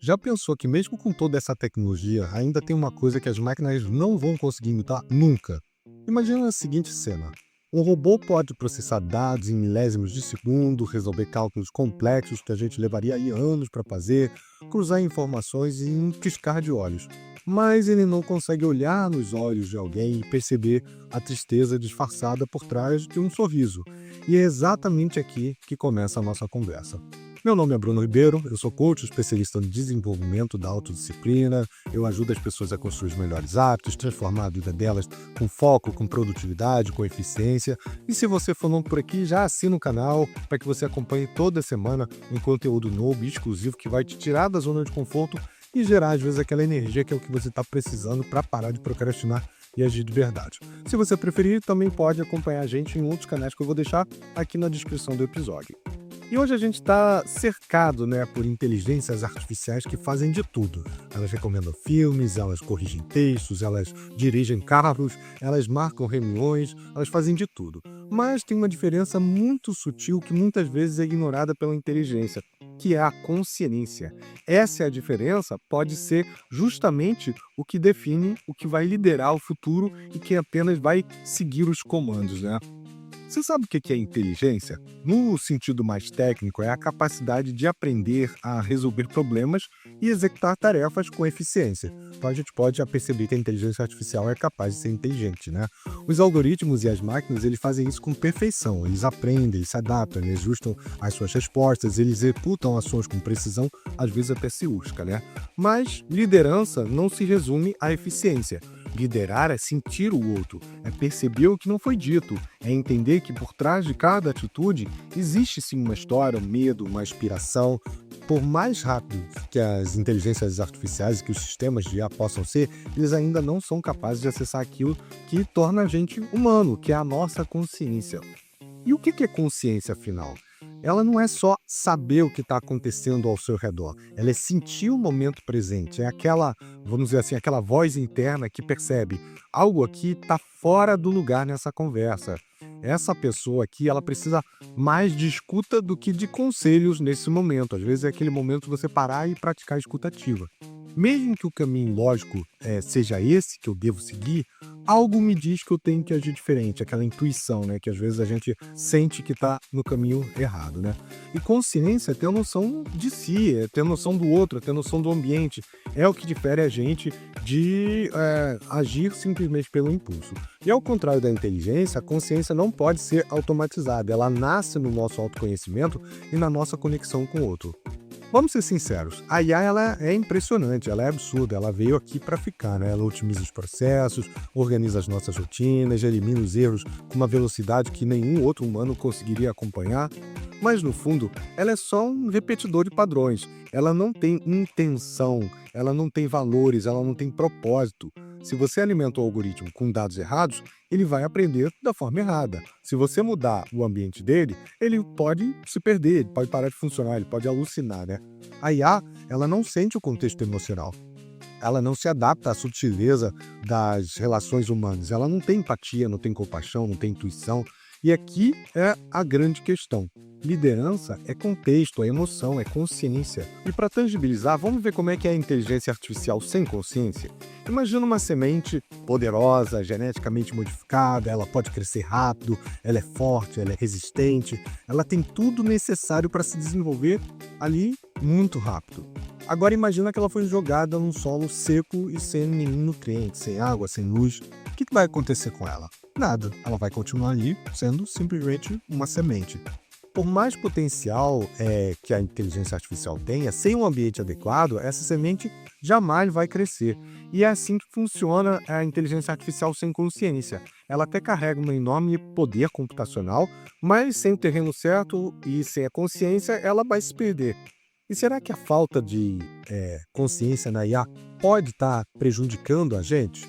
Já pensou que mesmo com toda essa tecnologia, ainda tem uma coisa que as máquinas não vão conseguir imitar nunca? Imagina a seguinte cena. Um robô pode processar dados em milésimos de segundo, resolver cálculos complexos que a gente levaria aí anos para fazer, cruzar informações em um piscar de olhos. Mas ele não consegue olhar nos olhos de alguém e perceber a tristeza disfarçada por trás de um sorriso. E é exatamente aqui que começa a nossa conversa. Meu nome é Bruno Ribeiro, eu sou coach especialista no desenvolvimento da autodisciplina, eu ajudo as pessoas a construir os melhores hábitos, transformar a vida delas com foco, com produtividade, com eficiência. E se você for novo por aqui, já assina o canal para que você acompanhe toda semana um conteúdo novo e exclusivo que vai te tirar da zona de conforto e gerar, às vezes, aquela energia que é o que você está precisando para parar de procrastinar e agir de verdade. Se você preferir, também pode acompanhar a gente em outros canais que eu vou deixar aqui na descrição do episódio. E hoje a gente está cercado, por inteligências artificiais que fazem de tudo. Elas recomendam filmes, elas corrigem textos, elas dirigem carros, elas marcam reuniões, elas fazem de tudo. Mas tem uma diferença muito sutil que muitas vezes é ignorada pela inteligência, que é a consciência. Essa é a diferença, pode ser justamente o que define o que vai liderar o futuro e quem apenas vai seguir os comandos, Você sabe o que é inteligência? No sentido mais técnico, é a capacidade de aprender a resolver problemas e executar tarefas com eficiência. Então a gente pode já perceber que a inteligência artificial é capaz de ser inteligente, Os algoritmos e as máquinas, eles fazem isso com perfeição. Eles aprendem, eles se adaptam, eles ajustam as suas respostas, eles executam ações com precisão, às vezes até cirúrgica, Mas liderança não se resume à eficiência. Liderar é sentir o outro, é perceber o que não foi dito, é entender que por trás de cada atitude existe sim uma história, um medo, uma inspiração. Por mais rápido que as inteligências artificiais e que os sistemas de IA possam ser, eles ainda não são capazes de acessar aquilo que torna a gente humano, que é a nossa consciência. E o que é consciência, afinal? Ela não é só saber o que está acontecendo ao seu redor, ela é sentir o momento presente, é aquela, vamos dizer assim, aquela voz interna que percebe algo aqui está fora do lugar nessa conversa. Essa pessoa aqui, ela precisa mais de escuta do que de conselhos nesse momento. Às vezes é aquele momento de você parar e praticar a escuta ativa. Mesmo que o caminho lógico seja esse que eu devo seguir, algo me diz que eu tenho que agir diferente, aquela intuição, que às vezes a gente sente que está no caminho errado, E consciência é ter noção de si, é ter noção do outro, é ter noção do ambiente, é o que difere a gente de agir simplesmente pelo impulso. E ao contrário da inteligência, a consciência não pode ser automatizada, ela nasce no nosso autoconhecimento e na nossa conexão com o outro. Vamos ser sinceros, a IA ela é impressionante, ela é absurda, ela veio aqui para ficar, Ela otimiza os processos, organiza as nossas rotinas, elimina os erros com uma velocidade que nenhum outro humano conseguiria acompanhar. Mas no fundo, ela é só um repetidor de padrões, ela não tem intenção, ela não tem valores, ela não tem propósito. Se você alimenta o algoritmo com dados errados, ele vai aprender da forma errada. Se você mudar o ambiente dele, ele pode se perder, ele pode parar de funcionar, ele pode alucinar, A IA, ela não sente o contexto emocional. Ela não se adapta à sutileza das relações humanas. Ela não tem empatia, não tem compaixão, não tem intuição. E aqui é a grande questão. Liderança é contexto, é emoção, é consciência. E para tangibilizar, vamos ver como é que é a inteligência artificial sem consciência? Imagina uma semente poderosa, geneticamente modificada, ela pode crescer rápido, ela é forte, ela é resistente, ela tem tudo necessário para se desenvolver ali muito rápido. Agora imagina que ela foi jogada num solo seco e sem nenhum nutriente, sem água, sem luz. O que vai acontecer com ela? Nada, ela vai continuar ali sendo simplesmente uma semente. Por mais potencial que a inteligência artificial tenha, sem um ambiente adequado, essa semente jamais vai crescer. E é assim que funciona a inteligência artificial sem consciência. Ela até carrega um enorme poder computacional, mas sem o terreno certo e sem a consciência, ela vai se perder. E será que a falta de consciência na IA pode estar prejudicando a gente?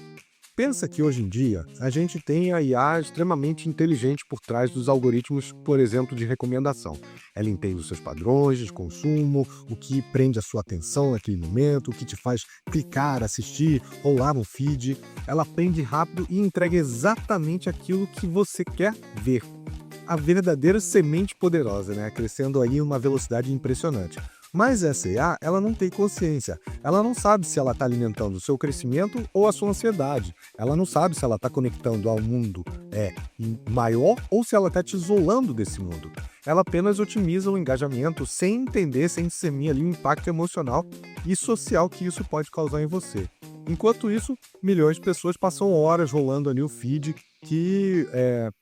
Pensa que hoje em dia a gente tem a IA extremamente inteligente por trás dos algoritmos, por exemplo, de recomendação. Ela entende os seus padrões de consumo, o que prende a sua atenção naquele momento, o que te faz clicar, assistir, rolar no feed. Ela aprende rápido e entrega exatamente aquilo que você quer ver. A verdadeira semente poderosa, crescendo aí uma velocidade impressionante. Mas essa IA, ela não tem consciência. Ela não sabe se ela está alimentando o seu crescimento ou a sua ansiedade. Ela não sabe se ela está conectando ao mundo maior ou se ela está te isolando desse mundo. Ela apenas otimiza o engajamento sem entender, sem discernir ali o impacto emocional e social que isso pode causar em você. Enquanto isso, milhões de pessoas passam horas rolando ali o feed que,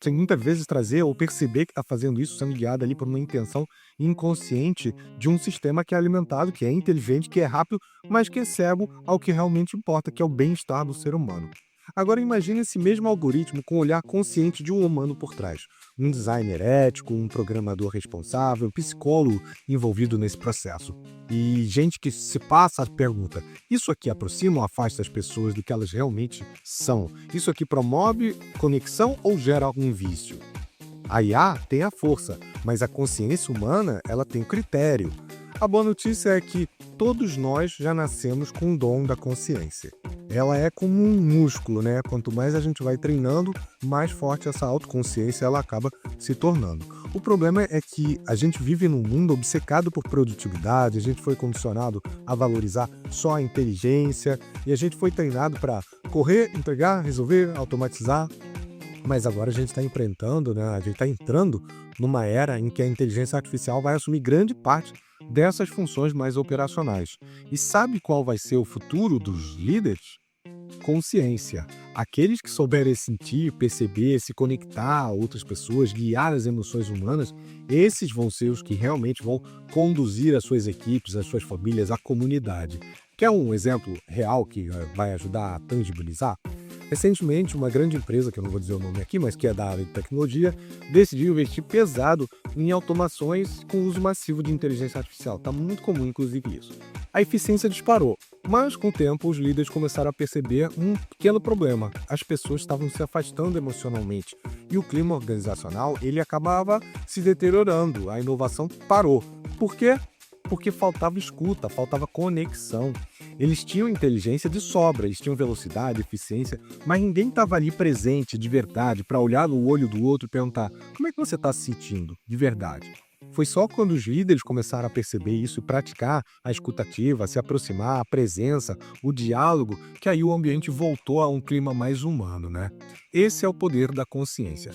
sem muitas vezes trazer ou perceber que está fazendo isso, sendo guiado ali por uma intenção inconsciente de um sistema que é alimentado, que é inteligente, que é rápido, mas que é cego ao que realmente importa, que é o bem-estar do ser humano. Agora imagine esse mesmo algoritmo com o olhar consciente de um humano por trás. Um designer ético, um programador responsável, um psicólogo envolvido nesse processo. E gente que se passa a pergunta: isso aqui aproxima ou afasta as pessoas do que elas realmente são? Isso aqui promove conexão ou gera algum vício? A IA tem a força, mas a consciência humana, ela tem o critério. A boa notícia é que todos nós já nascemos com o dom da consciência. Ela é como um músculo, né? Quanto mais a gente vai treinando, mais forte essa autoconsciência ela acaba se tornando. O problema é que a gente vive num mundo obcecado por produtividade, a gente foi condicionado a valorizar só a inteligência e a gente foi treinado para correr, entregar, resolver, automatizar. Mas agora a gente está enfrentando, né? A gente está entrando numa era em que a inteligência artificial vai assumir grande parte dessas funções mais operacionais. E sabe qual vai ser o futuro dos líderes? Consciência. Aqueles que souberem sentir, perceber, se conectar a outras pessoas, guiar as emoções humanas, esses vão ser os que realmente vão conduzir as suas equipes, as suas famílias, a comunidade. Quer um exemplo real que vai ajudar a tangibilizar? Recentemente, uma grande empresa, que eu não vou dizer o nome aqui, mas que é da área de tecnologia, decidiu investir pesado em automações com uso massivo de inteligência artificial. Está muito comum, inclusive, isso. A eficiência disparou, mas com o tempo os líderes começaram a perceber um pequeno problema. As pessoas estavam se afastando emocionalmente e o clima organizacional ele acabava se deteriorando, a inovação parou. Por quê? Porque faltava escuta, faltava conexão. Eles tinham inteligência de sobra, eles tinham velocidade, eficiência, mas ninguém estava ali presente de verdade para olhar no olho do outro e perguntar: como é que você está se sentindo de verdade? Foi só quando os líderes começaram a perceber isso e praticar a escutativa, a se aproximar, a presença, o diálogo, que aí o ambiente voltou a um clima mais humano, né? Esse é o poder da consciência.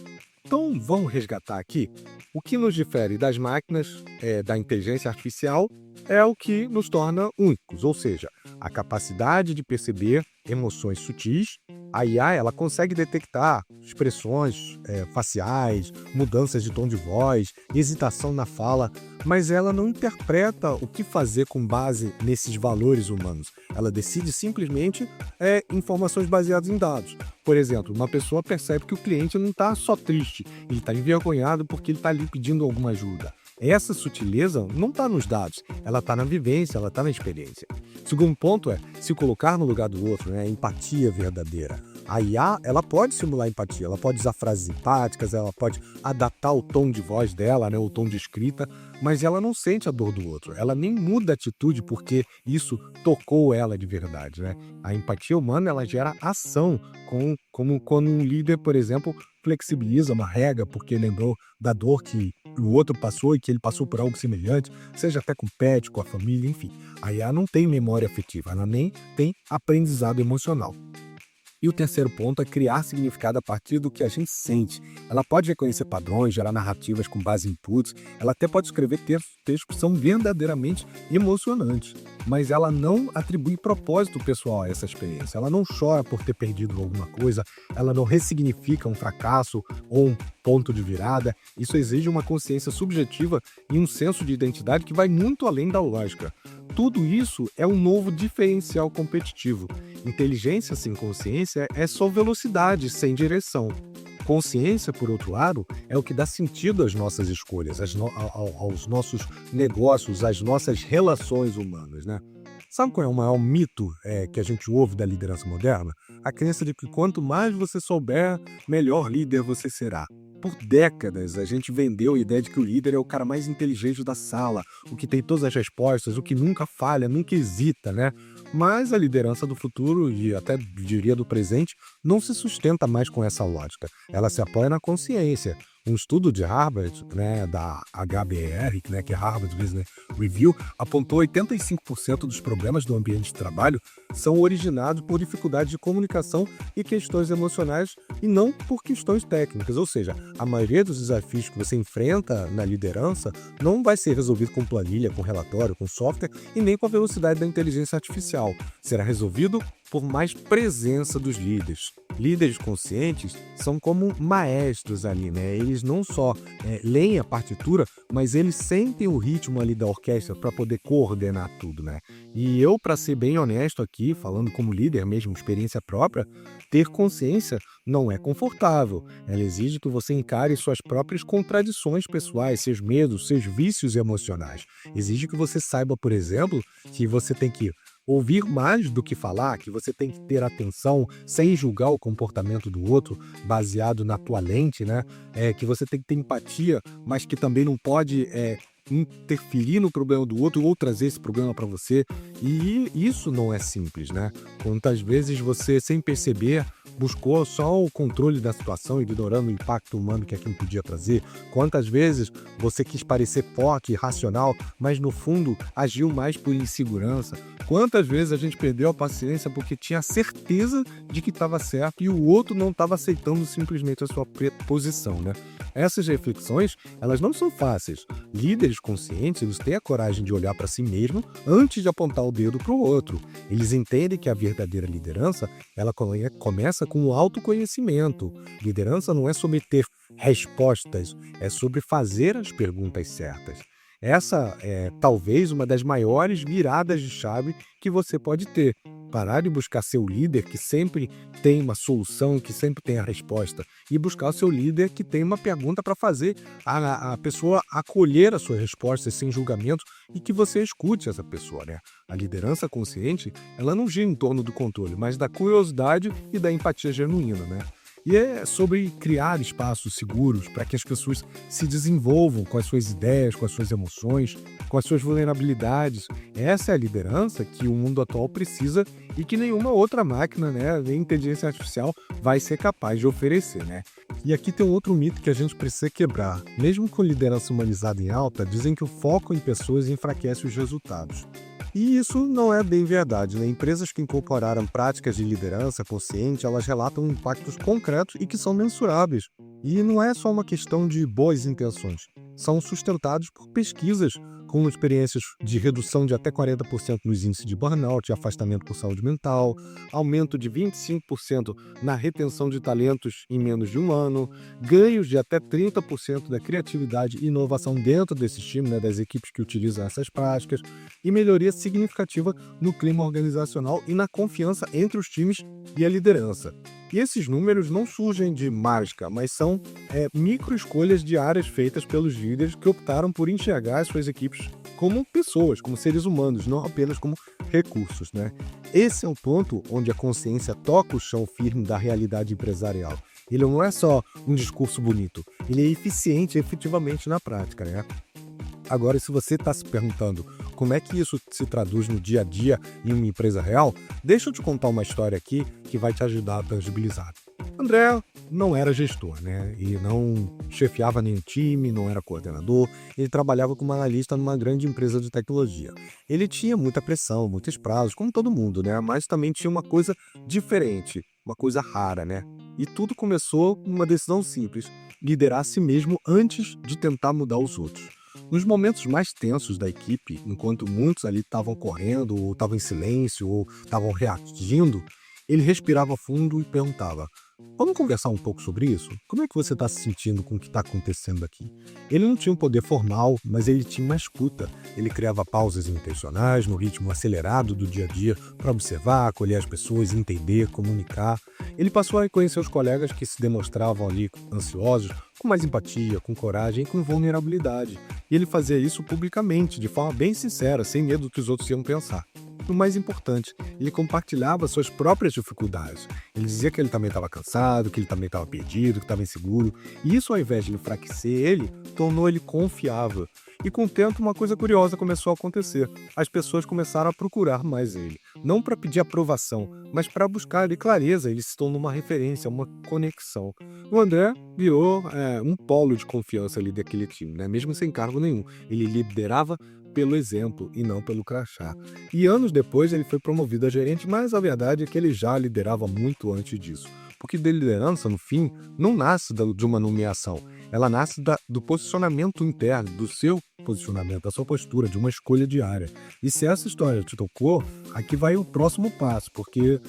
Então, vamos resgatar aqui. O que nos difere das máquinas, da inteligência artificial, é o que nos torna únicos, ou seja, a capacidade de perceber emoções sutis. A IA ela consegue detectar expressões faciais, mudanças de tom de voz, hesitação na fala, mas ela não interpreta o que fazer com base nesses valores humanos. Ela decide simplesmente informações baseadas em dados. Por exemplo, uma pessoa percebe que o cliente não está só triste, ele está envergonhado porque ele está ali pedindo alguma ajuda. Essa sutileza não está nos dados, ela está na vivência, ela está na experiência. Segundo ponto é se colocar no lugar do outro, né? A empatia verdadeira. A IA, ela pode simular empatia, ela pode usar frases empáticas, ela pode adaptar o tom de voz dela, né, o tom de escrita, mas ela não sente a dor do outro, ela nem muda a atitude porque isso tocou ela de verdade, né? A empatia humana, ela gera ação, como quando um líder, por exemplo, flexibiliza uma regra porque lembrou da dor que o outro passou e que ele passou por algo semelhante, seja até com o pet, com a família, enfim. A IA não tem memória afetiva, ela nem tem aprendizado emocional. E o terceiro ponto é criar significado a partir do que a gente sente. Ela pode reconhecer padrões, gerar narrativas com base em inputs, ela até pode escrever textos que são verdadeiramente emocionantes, mas ela não atribui propósito pessoal a essa experiência. Ela não chora por ter perdido alguma coisa, ela não ressignifica um fracasso ou um ponto de virada. Isso exige uma consciência subjetiva e um senso de identidade que vai muito além da lógica. Tudo isso é um novo diferencial competitivo. Inteligência sem consciência é só velocidade sem direção. Consciência, por outro lado, é o que dá sentido às nossas escolhas, aos nossos negócios, às nossas relações humanas, né? Sabe qual é o maior mito que a gente ouve da liderança moderna? A crença de que quanto mais você souber, melhor líder você será. Por décadas, a gente vendeu a ideia de que o líder é o cara mais inteligente da sala, o que tem todas as respostas, o que nunca falha, nunca hesita, né? Mas a liderança do futuro, e até diria do presente, não se sustenta mais com essa lógica. Ela se apoia na consciência. Um estudo de Harvard, né, da HBR, né, que é Harvard Business Review, apontou 85% dos problemas do ambiente de trabalho são originados por dificuldades de comunicação e questões emocionais e não por questões técnicas. Ou seja, a maioria dos desafios que você enfrenta na liderança não vai ser resolvido com planilha, com relatório, com software e nem com a velocidade da inteligência artificial. Será resolvido por mais presença dos líderes. Líderes conscientes são como maestros ali, né? Eles não só leem a partitura, mas eles sentem o ritmo ali da orquestra para poder coordenar tudo, né? E eu, para ser bem honesto aqui, falando como líder mesmo, experiência própria, ter consciência não é confortável. Ela exige que você encare suas próprias contradições pessoais, seus medos, seus vícios emocionais. Exige que você saiba, por exemplo, que você tem que ouvir mais do que falar, que você tem que ter atenção sem julgar o comportamento do outro baseado na tua lente, né? Que você tem que ter empatia, mas que também não pode interferir no problema do outro ou trazer esse problema para você. E isso não é simples, né? Quantas vezes você, sem perceber, buscou só o controle da situação, ignorando o impacto humano que aquilo podia trazer? Quantas vezes você quis parecer forte e racional, mas no fundo agiu mais por insegurança? Quantas vezes a gente perdeu a paciência porque tinha certeza de que estava certo e o outro não estava aceitando simplesmente a sua posição, né? Essas reflexões, elas não são fáceis. Líderes conscientes, eles têm a coragem de olhar para si mesmo antes de apontar o dedo para o outro. Eles entendem que a verdadeira liderança, ela começa com o autoconhecimento. Liderança não é sobre ter respostas, é sobre fazer as perguntas certas. Essa é talvez uma das maiores viradas de chave que você pode ter. Parar de buscar ser o líder que sempre tem uma solução, que sempre tem a resposta, e buscar o seu líder que tem uma pergunta para fazer, a pessoa acolher a sua resposta sem julgamento e que você escute essa pessoa, né? A liderança consciente, ela não gira em torno do controle, mas da curiosidade e da empatia genuína, né? E é sobre criar espaços seguros para que as pessoas se desenvolvam com as suas ideias, com as suas emoções, com as suas vulnerabilidades. Essa é a liderança que o mundo atual precisa e que nenhuma outra máquina, né, nem inteligência artificial, vai ser capaz de oferecer, né? E aqui tem um outro mito que a gente precisa quebrar. Mesmo com liderança humanizada em alta, dizem que o foco em pessoas enfraquece os resultados. E isso não é bem verdade, né? Empresas que incorporaram práticas de liderança consciente, elas relatam impactos concretos e que são mensuráveis. E não é só uma questão de boas intenções. São sustentados por pesquisas com experiências de redução de até 40% nos índices de burnout e afastamento por saúde mental, aumento de 25% na retenção de talentos em menos de um ano, ganhos de até 30% da criatividade e inovação dentro desse time, né, das equipes que utilizam essas práticas, e melhoria significativa no clima organizacional e na confiança entre os times e a liderança. E esses números não surgem de mágica, mas são micro-escolhas diárias feitas pelos líderes que optaram por enxergar as suas equipes como pessoas, como seres humanos, não apenas como recursos, né? Esse é o ponto onde a consciência toca o chão firme da realidade empresarial. Ele não é só um discurso bonito, ele é eficiente efetivamente na prática, né? Agora, se você está se perguntando como é que isso se traduz no dia a dia em uma empresa real, deixa eu te contar uma história aqui que vai te ajudar a tangibilizar. André não era gestor, né? E não chefiava nenhum time, não era coordenador, ele trabalhava como analista numa grande empresa de tecnologia. Ele tinha muita pressão, muitos prazos, como todo mundo, né? Mas também tinha uma coisa diferente, uma coisa rara, né? E tudo começou com uma decisão simples: liderar a si mesmo antes de tentar mudar os outros. Nos momentos mais tensos da equipe, enquanto muitos ali estavam correndo, ou estavam em silêncio, ou estavam reagindo, ele respirava fundo e perguntava: vamos conversar um pouco sobre isso? Como é que você está se sentindo com o que está acontecendo aqui? Ele não tinha um poder formal, mas ele tinha uma escuta. Ele criava pausas intencionais no ritmo acelerado do dia a dia para observar, acolher as pessoas, entender, comunicar. Ele passou a reconhecer os colegas que se demonstravam ali ansiosos, com mais empatia, com coragem e com vulnerabilidade. E ele fazia isso publicamente, de forma bem sincera, sem medo do que os outros iam pensar. E o mais importante, ele compartilhava suas próprias dificuldades. Ele dizia que ele também estava cansado, que ele também estava perdido, que estava inseguro. E isso, ao invés de enfraquecer ele, tornou ele confiável. E com o tempo, uma coisa curiosa começou a acontecer. As pessoas começaram a procurar mais ele. Não para pedir aprovação, mas para buscar ali clareza. Ele se tornou uma referência, uma conexão. O André virou um polo de confiança ali daquele time, né? Mesmo sem cargo nenhum. Ele liderava pelo exemplo e não pelo crachá. E anos depois ele foi promovido a gerente, mas a verdade é que ele já liderava muito antes disso. Porque de liderança, no fim, não nasce de uma nomeação. Ela nasce do posicionamento interno, do seu posicionamento, da sua postura, de uma escolha diária. E se essa história te tocou, aqui vai o próximo passo, porque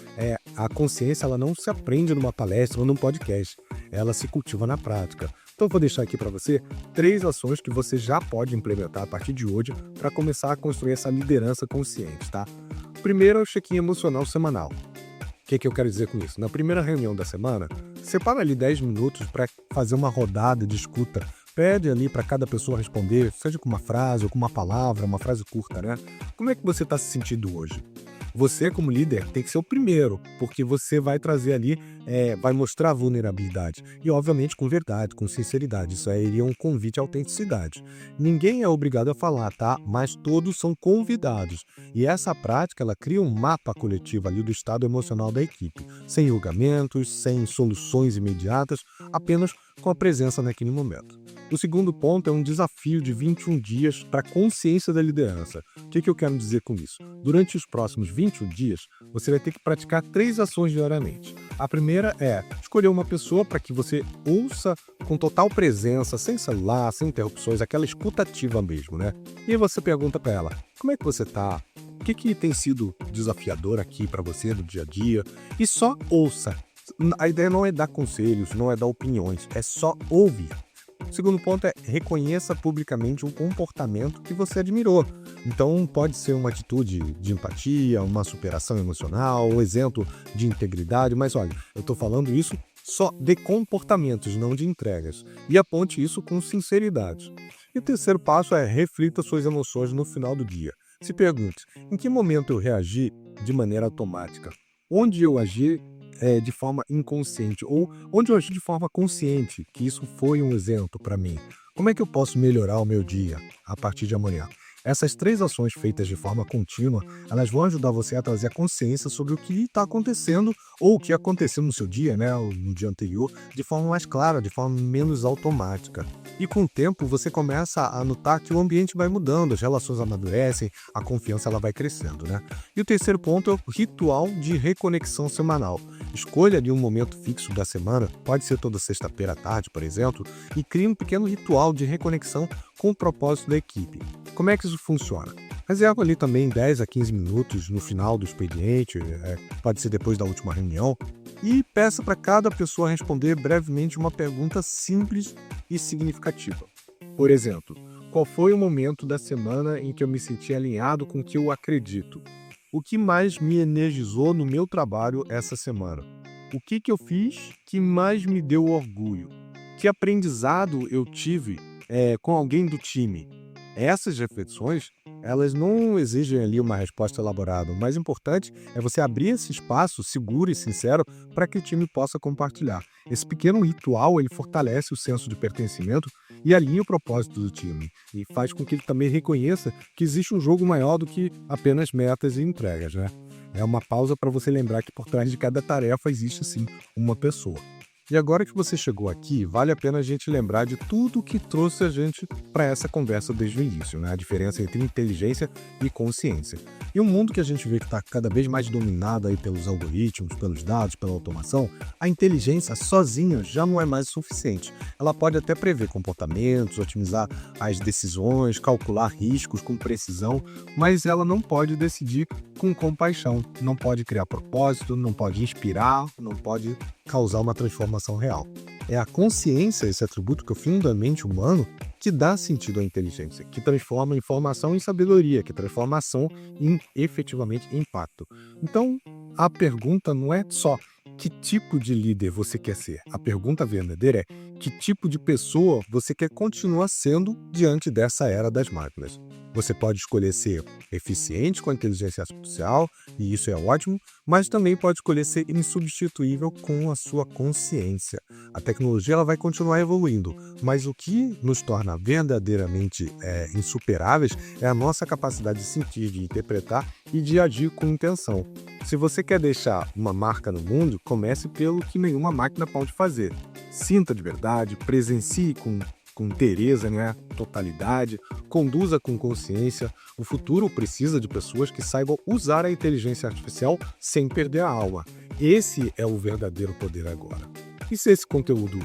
a consciência ela não se aprende numa palestra ou num podcast, ela se cultiva na prática. Então eu vou deixar aqui para você 3 ações que você já pode implementar a partir de hoje para começar a construir essa liderança consciente, tá? Primeiro é o check-in emocional semanal. O que eu quero dizer com isso? Na primeira reunião da semana, separa ali 10 minutos para fazer uma rodada de escuta. Pede ali para cada pessoa responder, seja com uma frase ou com uma palavra, uma frase curta, né? Como é que você está se sentindo hoje? Você, como líder, tem que ser o primeiro, porque você vai trazer ali, vai mostrar a vulnerabilidade. E, obviamente, com verdade, com sinceridade. Isso aí é um convite à autenticidade. Ninguém é obrigado a falar, tá? Mas todos são convidados. E essa prática, ela cria um mapa coletivo ali do estado emocional da equipe. Sem julgamentos, sem soluções imediatas, apenas com a presença naquele momento. O segundo ponto é um desafio de 21 dias para a consciência da liderança. O que eu quero dizer com isso? Durante os próximos 21 dias, você vai ter que praticar 3 ações diariamente. A primeira é escolher uma pessoa para que você ouça com total presença, sem celular, sem interrupções, aquela escutativa mesmo, né? E aí você pergunta para ela, como é que você tá? O que tem sido desafiador aqui para você no dia a dia? E só ouça. A ideia não é dar conselhos, não é dar opiniões, é só ouvir. O segundo ponto é reconheça publicamente um comportamento que você admirou. Então pode ser uma atitude de empatia, uma superação emocional, um exemplo de integridade, mas olha, eu estou falando isso só de comportamentos, não de entregas. E aponte isso com sinceridade. E o terceiro passo é reflita suas emoções no final do dia. Se pergunte, em que momento eu reagi de maneira automática? Onde eu agi de forma inconsciente, ou onde eu agi de forma consciente, que isso foi um exemplo para mim. Como é que eu posso melhorar o meu dia a partir de amanhã? Essas 3 ações feitas de forma contínua, elas vão ajudar você a trazer a consciência sobre o que está acontecendo ou o que aconteceu no seu dia, né, ou no dia anterior, de forma mais clara, de forma menos automática. E com o tempo você começa a notar que o ambiente vai mudando, as relações amadurecem, a confiança ela vai crescendo, né? E o terceiro ponto é o ritual de reconexão semanal. Escolha ali um momento fixo da semana, pode ser toda sexta-feira à tarde, por exemplo, e crie um pequeno ritual de reconexão com o propósito da equipe. Como é que isso funciona? Reserva ali também 10 a 15 minutos no final do expediente, pode ser depois da última reunião, e peça para cada pessoa responder brevemente uma pergunta simples e significativa. Por exemplo, qual foi o momento da semana em que eu me senti alinhado com o que eu acredito? O que mais me energizou no meu trabalho essa semana? O que eu fiz que mais me deu orgulho? Que aprendizado eu tive com alguém do time? Essas reflexões, elas não exigem ali uma resposta elaborada. O mais importante é você abrir esse espaço seguro e sincero para que o time possa compartilhar. Esse pequeno ritual, ele fortalece o senso de pertencimento e alinha o propósito do time. E faz com que ele também reconheça que existe um jogo maior do que apenas metas e entregas, né? É uma pausa para você lembrar que por trás de cada tarefa existe, sim, uma pessoa. E agora que você chegou aqui, vale a pena a gente lembrar de tudo que trouxe a gente para essa conversa desde o início, né? A diferença entre inteligência e consciência. E um mundo que a gente vê que está cada vez mais dominado aí pelos algoritmos, pelos dados, pela automação, a inteligência sozinha já não é mais suficiente. Ela pode até prever comportamentos, otimizar as decisões, calcular riscos com precisão, mas ela não pode decidir com compaixão, não pode criar propósito, não pode inspirar, não pode causar uma transformação real. É a consciência, esse atributo que é fundamentalmente humano, que dá sentido à inteligência, que transforma informação em sabedoria, que transforma ação em efetivamente impacto. Então, a pergunta não é só que tipo de líder você quer ser. A pergunta verdadeira é: que tipo de pessoa você quer continuar sendo diante dessa era das máquinas? Você pode escolher ser eficiente com a inteligência artificial, e isso é ótimo, mas também pode escolher ser insubstituível com a sua consciência. A tecnologia ela vai continuar evoluindo, mas o que nos torna verdadeiramente insuperáveis é a nossa capacidade de sentir, de interpretar e de agir com intenção. Se você quer deixar uma marca no mundo, comece pelo que nenhuma máquina pode fazer. Sinta de verdade, presencie com inteireza, né? Totalidade, conduza com consciência. O futuro precisa de pessoas que saibam usar a inteligência artificial sem perder a alma. Esse é o verdadeiro poder agora. E se esse conteúdo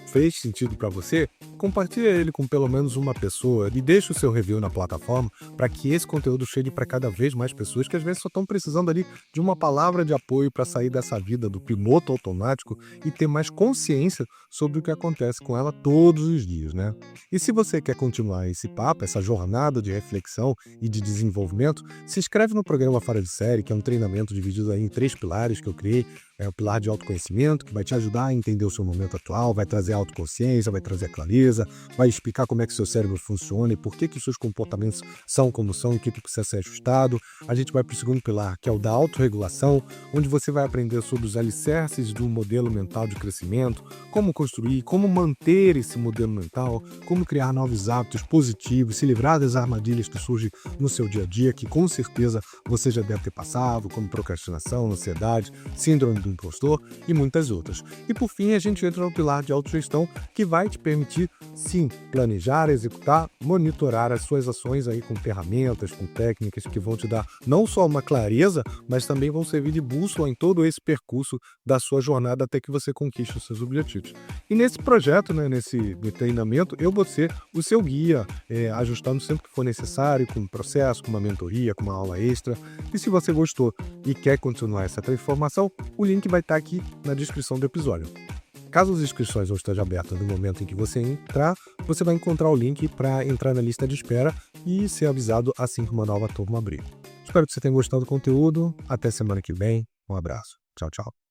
fez sentido para você, compartilhe ele com pelo menos uma pessoa e deixe o seu review na plataforma para que esse conteúdo chegue para cada vez mais pessoas que às vezes só estão precisando ali de uma palavra de apoio para sair dessa vida do piloto automático e ter mais consciência sobre o que acontece com ela todos os dias, né? E se você quer continuar esse papo, essa jornada de reflexão e de desenvolvimento, se inscreve no programa Fora de Série, que é um treinamento dividido aí em 3 pilares que eu criei. É o pilar de autoconhecimento, que vai te ajudar a entender o seu momento atual, vai trazer autoconsciência, vai trazer clareza, vai explicar como é que seu cérebro funciona e por que os seus comportamentos são como são e o que precisa ser ajustado. A gente vai para o segundo pilar, que é o da autorregulação, onde você vai aprender sobre os alicerces do modelo mental de crescimento, como construir, como manter esse modelo mental, como criar novos hábitos positivos, se livrar das armadilhas que surgem no seu dia a dia, que com certeza você já deve ter passado, como procrastinação, ansiedade, síndrome do impostor e muitas outras. E por fim, a gente entra no pilar de autogestão, que vai te permitir, sim, planejar, executar, monitorar as suas ações aí com ferramentas, com técnicas que vão te dar não só uma clareza, mas também vão servir de bússola em todo esse percurso da sua jornada até que você conquiste os seus objetivos. E nesse projeto, né, nesse treinamento, eu vou ser o seu guia, ajustando sempre que for necessário, com um processo, com uma mentoria, com uma aula extra. E se você gostou e quer continuar essa transformação, o link vai estar aqui na descrição do episódio. Caso as inscrições não estejam abertas no momento em que você entrar, você vai encontrar o link para entrar na lista de espera e ser avisado assim que uma nova turma abrir. Espero que você tenha gostado do conteúdo. Até semana que vem. Um abraço. Tchau, tchau.